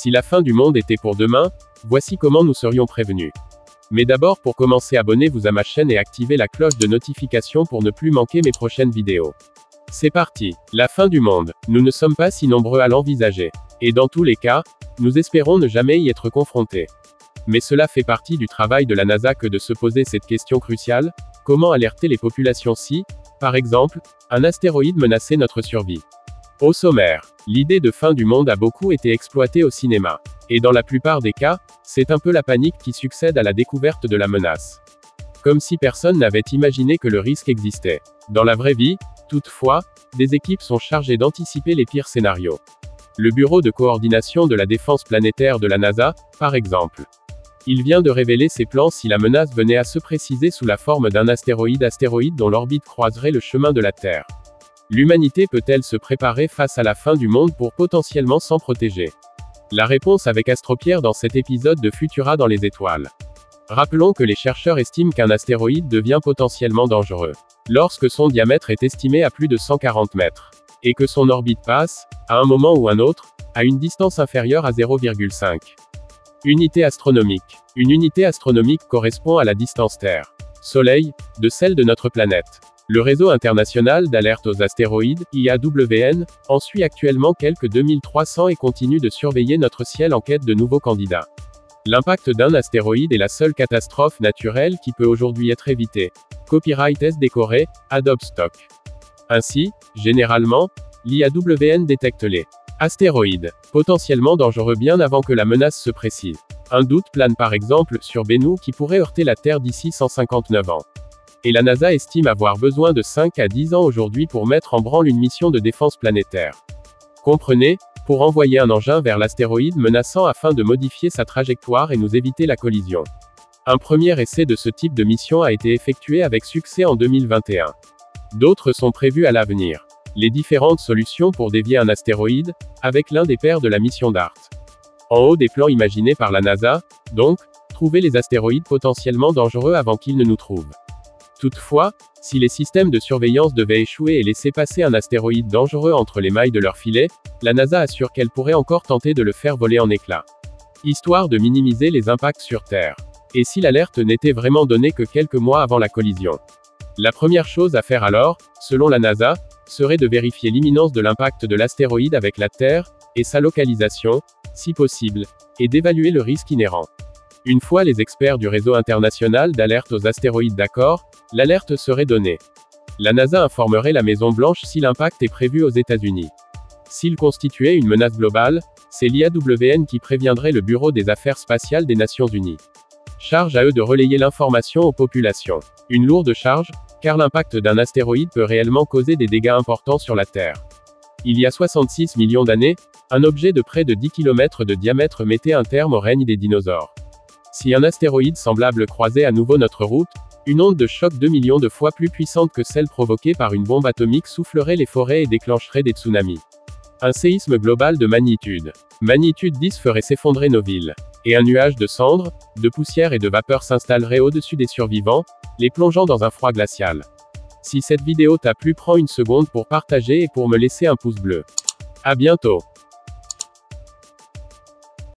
Si la fin du monde était pour demain, voici comment nous serions prévenus. Mais d'abord, pour commencer, abonnez-vous à ma chaîne et activez la cloche de notification pour ne plus manquer mes prochaines vidéos. C'est parti. La fin du monde. Nous ne sommes pas si nombreux à l'envisager. Et dans tous les cas, nous espérons ne jamais y être confrontés. Mais cela fait partie du travail de la NASA que de se poser cette question cruciale: comment alerter les populations si, par exemple, un astéroïde menaçait notre survie? Au sommaire, l'idée de fin du monde a beaucoup été exploitée au cinéma. Et dans la plupart des cas, c'est un peu la panique qui succède à la découverte de la menace. Comme si personne n'avait imaginé que le risque existait. Dans la vraie vie, toutefois, des équipes sont chargées d'anticiper les pires scénarios. Le Bureau de coordination de la défense planétaire de la NASA, par exemple. Il vient de révéler ses plans si la menace venait à se préciser sous la forme d'un astéroïde dont l'orbite croiserait le chemin de la Terre. L'humanité peut-elle se préparer face à la fin du monde pour potentiellement s'en protéger? La réponse avec Astropierre dans cet épisode de Futura dans les étoiles. Rappelons que les chercheurs estiment qu'un astéroïde devient potentiellement dangereux lorsque son diamètre est estimé à plus de 140 mètres, et que son orbite passe, à un moment ou un autre, à une distance inférieure à 0,5. Unité astronomique. Une unité astronomique correspond à la distance Terre, Soleil, de celle de notre planète. Le réseau international d'alerte aux astéroïdes, IAWN, en suit actuellement quelques 2300 et continue de surveiller notre ciel en quête de nouveaux candidats. L'impact d'un astéroïde est la seule catastrophe naturelle qui peut aujourd'hui être évitée. Copyright S décoré, Adobe Stock. Ainsi, généralement, l'IAWN détecte les astéroïdes potentiellement dangereux bien avant que la menace se précise. Un doute plane par exemple sur Bennu qui pourrait heurter la Terre d'ici 159 ans. Et la NASA estime avoir besoin de 5 à 10 ans aujourd'hui pour mettre en branle une mission de défense planétaire. Comprenez, pour envoyer un engin vers l'astéroïde menaçant afin de modifier sa trajectoire et nous éviter la collision. Un premier essai de ce type de mission a été effectué avec succès en 2021. D'autres sont prévus à l'avenir. Les différentes solutions pour dévier un astéroïde, avec l'un des pairs de la mission DART. En haut des plans imaginés par la NASA, donc, trouver les astéroïdes potentiellement dangereux avant qu'ils ne nous trouvent. Toutefois, si les systèmes de surveillance devaient échouer et laisser passer un astéroïde dangereux entre les mailles de leur filet, la NASA assure qu'elle pourrait encore tenter de le faire voler en éclats. Histoire de minimiser les impacts sur Terre. Et si l'alerte n'était vraiment donnée que quelques mois avant la collision? La première chose à faire alors, selon la NASA, serait de vérifier l'imminence de l'impact de l'astéroïde avec la Terre, et sa localisation, si possible, et d'évaluer le risque inhérent. Une fois les experts du réseau international d'alerte aux astéroïdes d'accord, l'alerte serait donnée. La NASA informerait la Maison-Blanche si l'impact est prévu aux États-Unis. S'il constituait une menace globale, c'est l'IAWN qui préviendrait le Bureau des Affaires spatiales des Nations Unies. Charge à eux de relayer l'information aux populations. Une lourde charge, car l'impact d'un astéroïde peut réellement causer des dégâts importants sur la Terre. Il y a 66 millions d'années, un objet de près de 10 km de diamètre mettait un terme au règne des dinosaures. Si un astéroïde semblable croisait à nouveau notre route, une onde de choc 2 millions de fois plus puissante que celle provoquée par une bombe atomique soufflerait les forêts et déclencherait des tsunamis. Un séisme global de magnitude 10 ferait s'effondrer nos villes. Et un nuage de cendres, de poussière et de vapeur s'installerait au-dessus des survivants, les plongeant dans un froid glacial. Si cette vidéo t'a plu, prends une seconde pour partager et pour me laisser un pouce bleu. À bientôt.